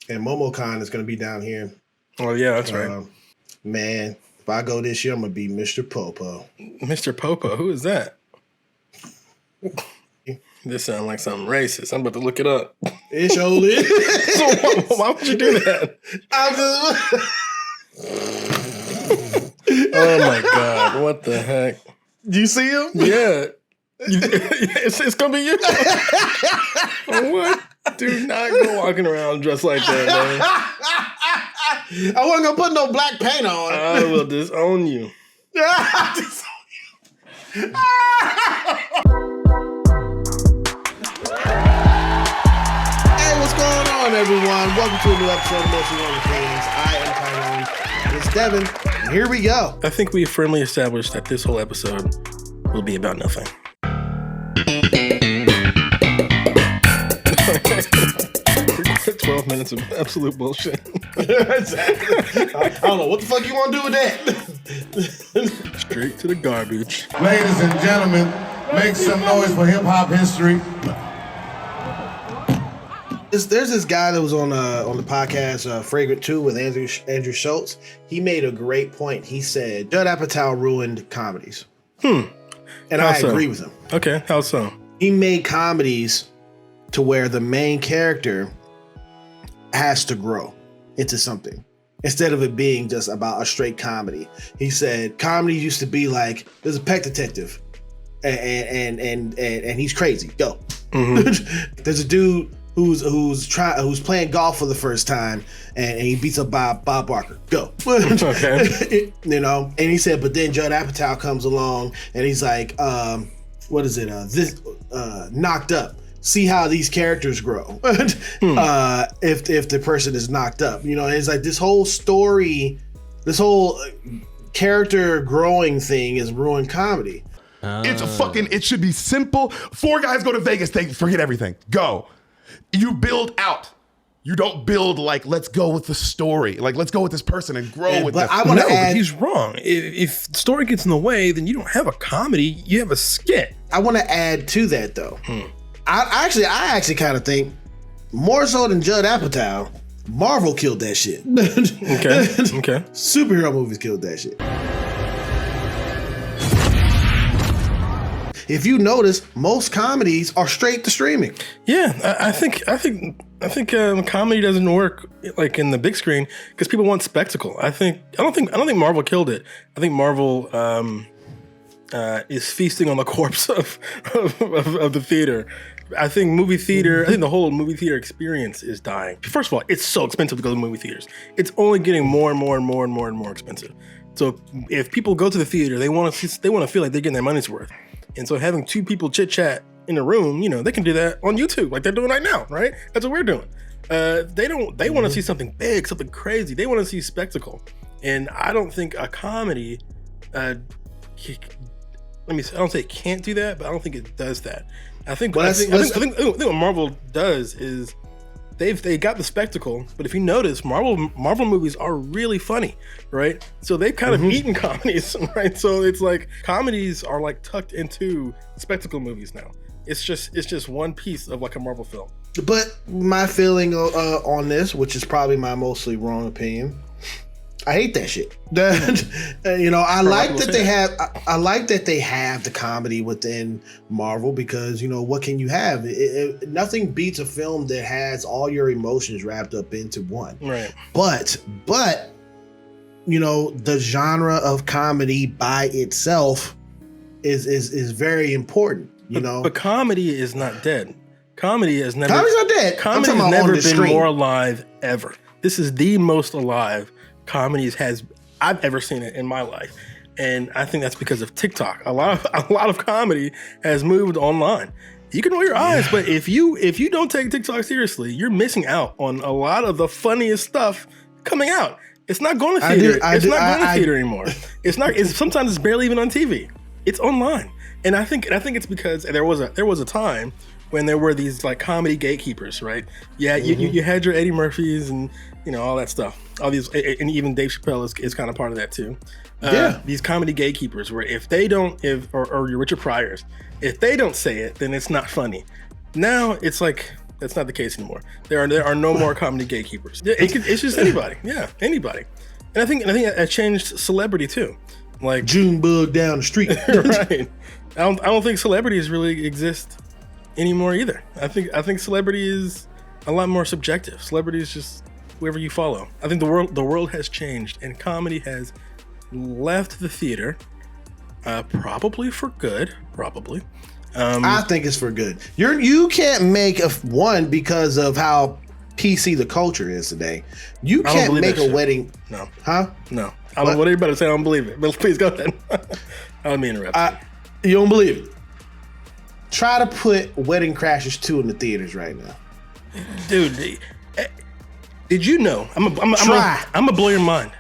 And MomoCon is going to be down here. Oh yeah, that's right. Man, if I go this year, I'm gonna be Mr. Popo. Mr. Popo, who is that? This sounds like something racist. I'm about to look it up. It sure is. So why would you do that? Oh my God! What the heck? Do you see him? Yeah. It's gonna be you. What? Do not go walking around dressed like that, man. I wasn't gonna put no black paint on. I will disown you. Hey, what's going on, everyone? Welcome to a new episode of Mostly One Things. I am Tyrone. It's Devin. And here we go. I think we firmly established that this whole episode will be about nothing. 12 minutes of absolute bullshit. Exactly. I don't know what the fuck you want to do with that. Straight to the garbage. Ladies and gentlemen, make some noise for hip hop history. There's this guy that was on the podcast Fragrant 2 with Andrew Schultz. He made a great point. He said Judd Apatow ruined comedies. And I agree with him. Okay, how so? He made comedies to where the main character has to grow into something instead of it being just about a straight comedy. He said comedy used to be like, there's a pet detective and he's crazy. Go. Mm-hmm. There's a dude who's playing golf for the first time and he beats up Bob Barker. Go. Okay. You know, and he said, but then Judd Apatow comes along and he's like, what is it? Knocked Up. See how these characters grow. If the person is knocked up, you know, it's like this whole story, this whole character growing thing is ruined comedy. It should be simple. 4 guys go to Vegas, they forget everything. Go. You build out. You don't build like, let's go with the story. Like, let's go with this person and grow with this. But he's wrong. If the story gets in the way, then you don't have a comedy, you have a skit. I want to add to that though. I actually kind of think more so than Judd Apatow, Marvel killed that shit. Okay. Superhero movies killed that shit. If you notice, most comedies are straight to streaming. Yeah, I think comedy doesn't work like in the big screen because people want spectacle. I don't think Marvel killed it. I think Marvel is feasting on the corpse of the theater. I think the whole movie theater experience is dying. First of all, it's so expensive to go to movie theaters. It's only getting more and more expensive. So if people go to the theater, they want to feel like they're getting their money's worth. And so having 2 people chit chat in a room, you know, they can do that on YouTube like they're doing right now, right? That's what we're doing. They want to see something big, something crazy. They want to see spectacle. And I don't think a comedy, I don't say it can't do that, but I don't think it does that. I think what Marvel does is they got the spectacle, but if you notice, Marvel movies are really funny, right? So they've kind of eaten comedies, right? So it's like comedies are like tucked into spectacle movies now. It's just one piece of like a Marvel film. But my feeling on this, which is probably my mostly wrong opinion, I hate that shit. You know, I like that they have the comedy within Marvel because, you know, what can you have? Nothing beats a film that has all your emotions wrapped up into one. Right. But you know, the genre of comedy by itself is very important. You know, but comedy is not dead. Comedy's not dead. Comedy has never been more alive ever. This is the most alive comedies I've ever seen it in my life, and I think that's because of TikTok. A lot of comedy has moved online. You can roll your eyes, but if you don't take TikTok seriously, you're missing out on a lot of the funniest stuff coming out. It's not going to theater. It's not going to theater anymore. It's not. Sometimes it's barely even on TV. It's online, and I think it's because there was a time when there were these like comedy gatekeepers, right? Yeah, you had your Eddie Murphys and, you know, all that stuff. All these, and even Dave Chappelle is kind of part of that too. These comedy gatekeepers where if they don't, or your Richard Pryors, if they don't say it, then it's not funny. Now it's like That's not the case anymore. There are no more comedy gatekeepers. It's just anybody. Yeah, anybody. And I think that changed celebrity too. Like Junebug down the street. Right. I don't think celebrities really exist anymore either. I think celebrity is a lot more subjective. Celebrity is just whoever you follow. I think the world has changed, and comedy has left the theater, probably for good. Probably. I think it's for good. You can't make one because of how PC the culture is today. You can't make a wedding. No. Huh? No. I don't know what anybody say. I don't believe it. But please go ahead. I don't mean to interrupt. You don't believe it? Try to put Wedding Crashers 2 in the theaters right now. Dude, did you know? I'm gonna blow your mind.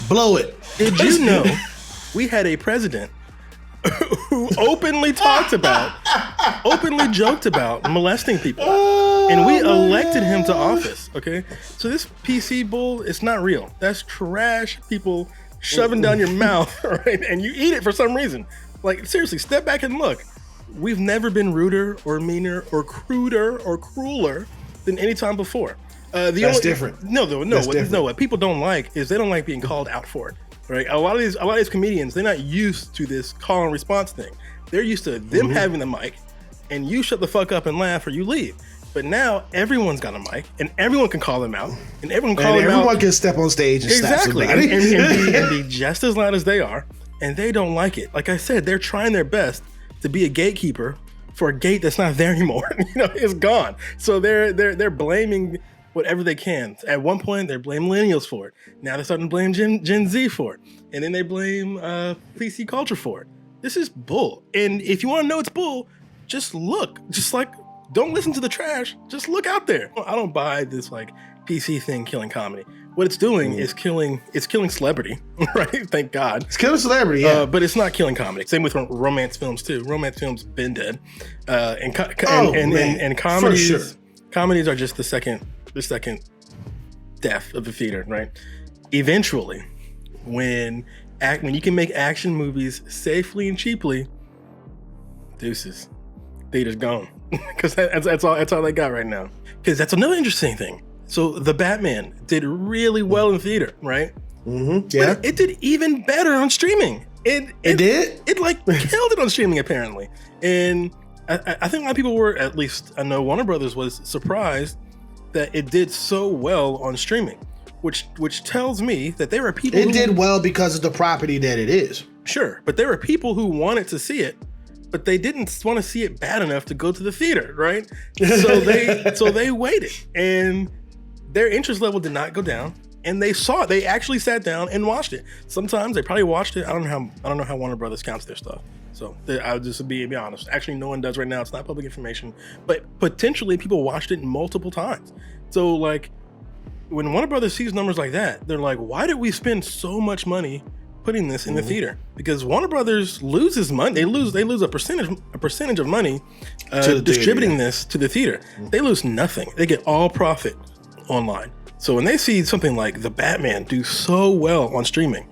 Blow it. Did you know we had a president who openly joked about molesting people, and we elected him to office? Okay, so this PC bull, it's not real. That's trash. People shoving down your mouth, right? And you eat it for some reason. Like, seriously, step back and look. We've never been ruder or meaner or cruder or crueler than any time before. That's different. What people don't like is they don't like being called out for it. Right? A lot of these comedians, they're not used to this call and response thing. They're used to them having the mic, and you shut the fuck up and laugh or you leave. But now everyone's got a mic, and everyone can call them out, and everyone can step on stage and slap somebody. and be just as loud as they are, and they don't like it. Like I said, they're trying their best to be a gatekeeper for a gate that's not there anymore. It's gone. So they're blaming whatever they can. At one point, they blame millennials for it. Now they're starting to blame Gen Z for it, and then they blame PC culture for it. This is bull. And if you want to know it's bull, just look. Just like, don't listen to the trash. Just look out there. I don't buy this like PC thing killing comedy. What it's doing is killing celebrity, right? Thank God. It's killing celebrity, yeah. But it's not killing comedy. Same with romance films too. Romance films been dead. And comedies, for sure. Comedies are just the second death of the theater, right? Eventually, when you can make action movies safely and cheaply, deuces, theater's gone. Because that's all they got right now. Because that's another interesting thing. So the Batman did really well in theater, right? Mm-hmm. Yeah. But it did even better on streaming. It did? It like killed it on streaming apparently. And I think a lot of people were, at least I know Warner Brothers was surprised that it did so well on streaming, which tells me that there are people who did well because of the property that it is. Sure, but there were people who wanted to see it, but they didn't want to see it bad enough to go to the theater, right? So they waited, and their interest level did not go down, and they saw it. They actually sat down and watched it. Sometimes they probably watched it. I don't know how Warner Brothers counts their stuff. So I'll just be honest. Actually, no one does right now. It's not public information, but potentially people watched it multiple times. So like, when Warner Brothers sees numbers like that, they're like, why did we spend so much money putting this in the theater? Because Warner Brothers loses money. They lose a percentage of money distributing this to the theater. They lose nothing. They get all profit online. So when they see something like The Batman do so well on streaming,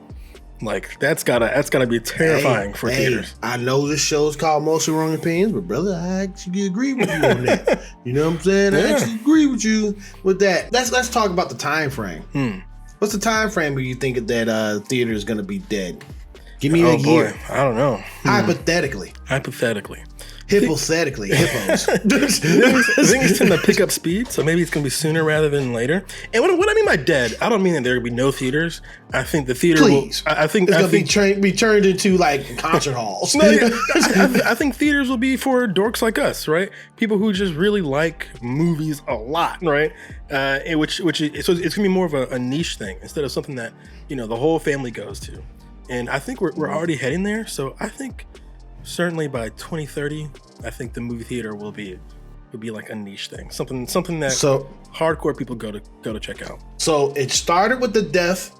like that's gotta be terrifying for theaters. I know this show's called Mostly Wrong Opinions, but brother, I actually agree with you on that. You know what I'm saying? I actually agree with you with that. Let's talk about the time frame. What's the time frame where you think that theater is gonna be dead? Give me a year. I don't know. Hypothetically. Hypothetically, hippos. Things tend to pick up speed, so maybe it's going to be sooner rather than later. And what I mean by dead, I don't mean that there will be no theaters. I think the theater I think it's going to be turned into like concert halls. I think theaters will be for dorks like us, right? People who just really like movies a lot, right? So it's going to be more of a niche thing instead of something that the whole family goes to. And I think we're already heading there. So I think certainly by 2030, I think the movie theater will be like a niche thing, something that hardcore people go to check out. So it started with the death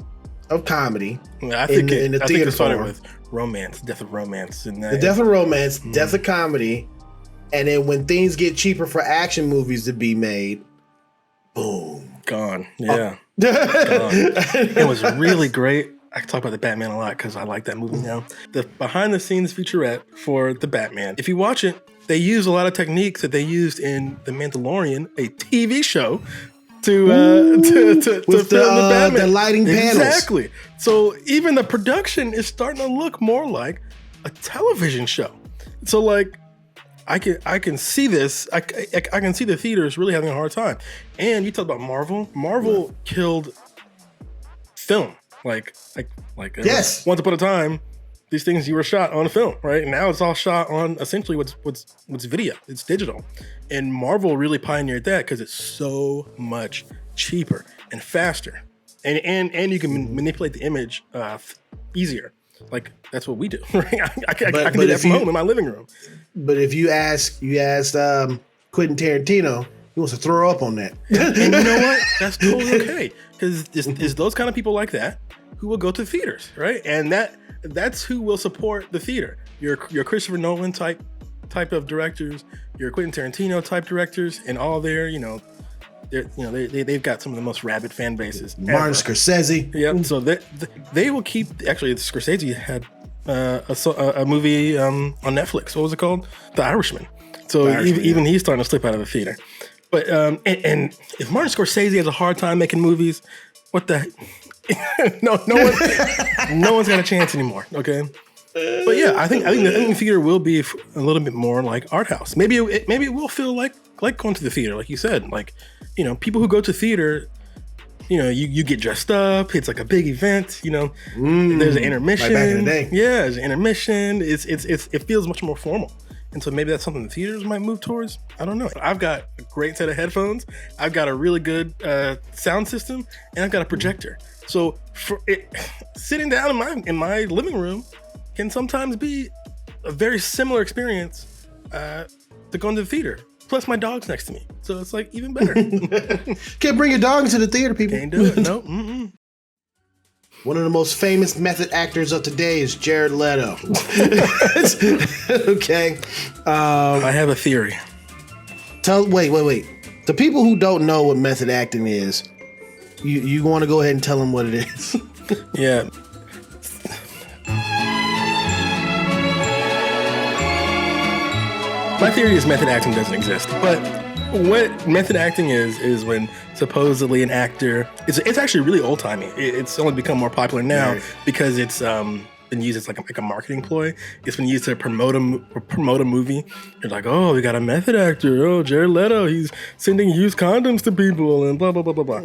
of comedy. I think it started with romance, death of romance, and the death of romance, death of comedy, and then when things get cheaper for action movies to be made, boom, gone. Yeah, gone. It was really great. I can talk about the Batman a lot because I like that movie now. The behind the scenes featurette for the Batman. If you watch it, they use a lot of techniques that they used in The Mandalorian, a TV show, to with film the Batman. The lighting panels. Exactly. So even the production is starting to look more like a television show. So like, I can see this. I can see the theaters really having a hard time. And you talk about Marvel. Marvel killed film. Like yes. Once upon a time, these things you were shot on film, right? And now it's all shot on essentially what's video. It's digital. And Marvel really pioneered that because it's so much cheaper and faster. And you can manipulate the image easier. Like that's what we do, right? I can do that from home in my living room. But if you asked Quentin Tarantino, he wants to throw up on that. And you know what? That's totally okay. Because it's those kind of people like that who will go to theaters, right? And that's who will support the theater. Your Christopher Nolan type of directors, your Quentin Tarantino type directors, and all their, they've got some of the most rabid fan bases. Martin Scorsese. Yep. So they will keep. Actually, Scorsese had a movie on Netflix. What was it called? The Irishman. So even he's starting to slip out of the theater. But and if Martin Scorsese has a hard time making movies, what the no one's got a chance anymore. Okay. But yeah, I think the theater will be a little bit more like art house. Maybe it will feel like going to the theater, like you said. Like, people who go to theater, you get dressed up. It's like a big event. There's an intermission. Like back in the day. Yeah, there's an intermission. It feels much more formal. And so maybe that's something the theaters might move towards. I don't know. I've got a great set of headphones. I've got a really good sound system, and I've got a projector. So sitting down in my living room can sometimes be a very similar experience to going to the theater. Plus, my dog's next to me, so it's like even better. Can't bring your dog into the theater, people. Can't do it. No. Mm-mm. One of the most famous method actors of today is Jared Leto. Okay. I have a theory. Wait. The people who don't know what method acting is, you want to go ahead and tell them what it is. Yeah. My theory is method acting doesn't exist. But what method acting is when supposedly an actor, it's actually really old timey. It's only become more popular now because it's been used as like a marketing ploy. It's been used to promote a movie. You're like, oh, we got a method actor. Oh, Jared Leto, he's sending used condoms to people and blah blah blah blah blah.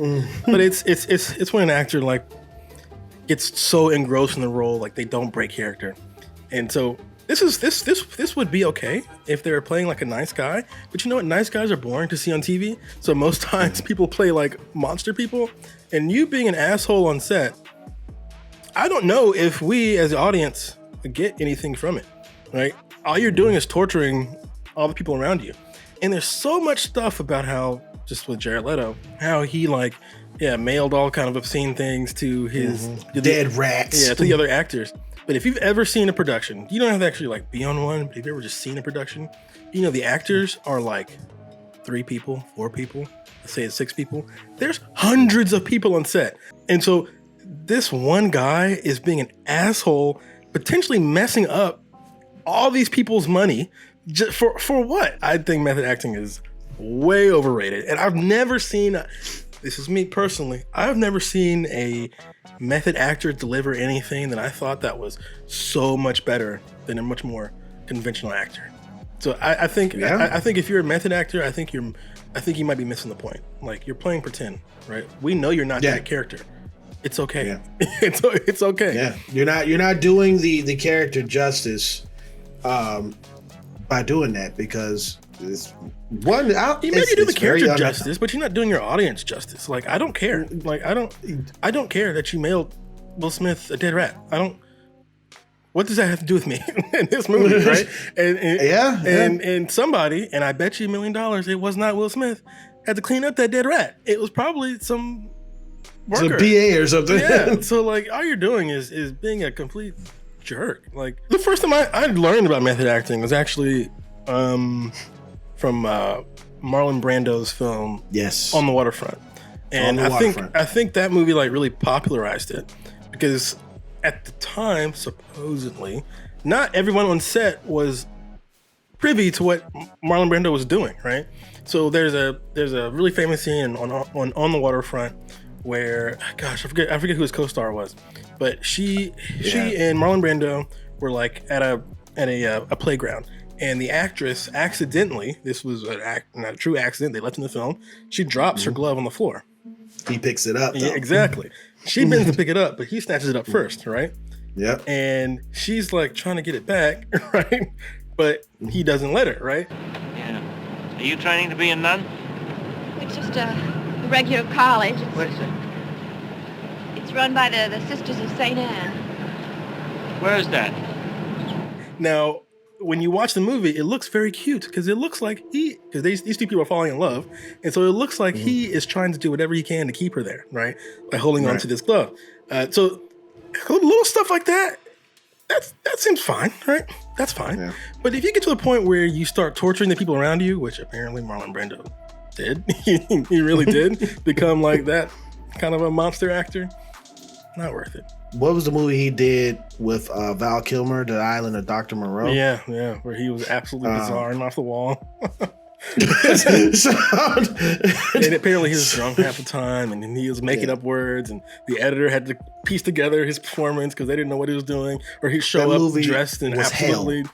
But it's when an actor like gets so engrossed in the role, like they don't break character, and so. This would be okay if they were playing like a nice guy, but you know what? Nice guys are boring to see on TV. So most times people play like monster people, and you being an asshole on set, I don't know if we as the audience get anything from it, right? All you're doing is torturing all the people around you. And there's so much stuff about how, just with Jared Leto, how he mailed all kind of obscene things to his dead rats. Yeah, to the other actors. But if you've ever seen a production, you don't have to actually like be on one, but if you've ever just seen a production, the actors are like 3 people, 4 people, let's say it's 6 people. There's hundreds of people on set. And so this one guy is being an asshole, potentially messing up all these people's money just for what? I think method acting is way overrated. And I've never seen, this is me personally, I've never seen a method actor deliver anything that I thought that was so much better than a much more conventional actor. So I think if you're a method actor, I think you might be missing the point. Like, you're playing pretend, right? We know you're not that character. It's okay. Yeah. it's okay. Yeah, you're not doing the character justice by doing that, because it's one. You maybe do the character justice, but you're not doing your audience justice. Like, I don't care. Like, I don't care that you mailed Will Smith a dead rat. What does that have to do with me in this movie, right? And somebody, and I bet you $1 million, it was not Will Smith, had to clean up that dead rat. It was probably some worker, some PA or something. Yeah. So like, all you're doing is being a complete jerk. Like, the first time I learned about method acting was actually from Marlon Brando's film, On the Waterfront. And I think that movie like really popularized it, because at the time, supposedly, not everyone on set was privy to what Marlon Brando was doing, right? So there's a really famous scene on the waterfront where, gosh, I forget who his co-star was, but she and Marlon Brando were like at a playground, and the actress accidentally, this was not a true accident, they left in the film, she drops her glove on the floor. He picks it up, though. Yeah, exactly. She bends to pick it up, but he snatches it up first, right? Yep. And she's like trying to get it back, right? But he doesn't let her, right? Yeah. Are you training to be a nun? It's just a regular college. What is it? It's run by the Sisters of St. Anne. Where is that? Now, when you watch the movie, it looks very cute because it looks like because these two people are falling in love, and so it looks like he is trying to do whatever he can to keep her there, right? By holding on to this glove. So little stuff like that seems fine, right? That's fine. Yeah. But if you get to the point where you start torturing the people around you, which apparently Marlon Brando did, he really did become like that kind of a monster actor, not worth it. What was the movie he did with Val Kilmer, The Island of Dr. Moreau? Yeah, where he was absolutely bizarre and off the wall. And apparently he was drunk half the time, and he was making up words, and the editor had to piece together his performance because they didn't know what he was doing, or he'd show up dressed in absolutely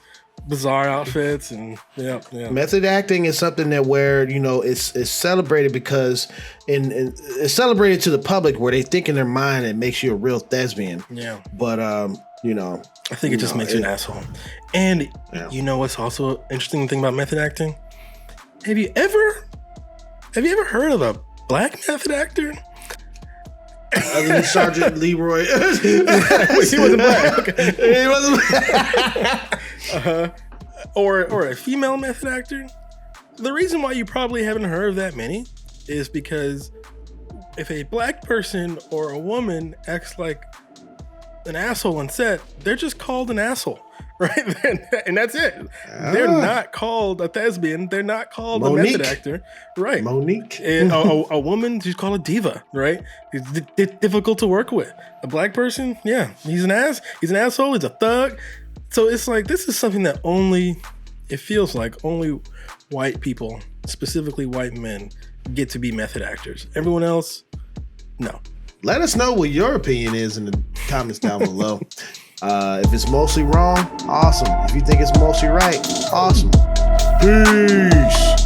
bizarre outfits. And yeah. Method acting is something that where it's celebrated because it's celebrated to the public where they think in their mind it makes you a real thespian. Yeah, but I think it just makes you an asshole. And you know what's also an interesting thing about method acting? Have you ever heard of a black method actor? Other than Sergeant Leroy. He wasn't black. Okay. He wasn't black. Or a female method actor. The reason why you probably haven't heard of that many is because if a black person or a woman acts like an asshole on set, they're just called an asshole. Right? And that's it. They're not called a thespian. They're not called Monique. a method actor. Right. Monique. And a woman, she's called a diva, right? It's difficult to work with. A black person, he's an asshole, he's a thug. So it's like, this is something that it feels like only white people, specifically white men, get to be method actors. Everyone else, no. Let us know what your opinion is in the comments down below. If it's mostly wrong, awesome. If you think it's mostly right, awesome. Peace.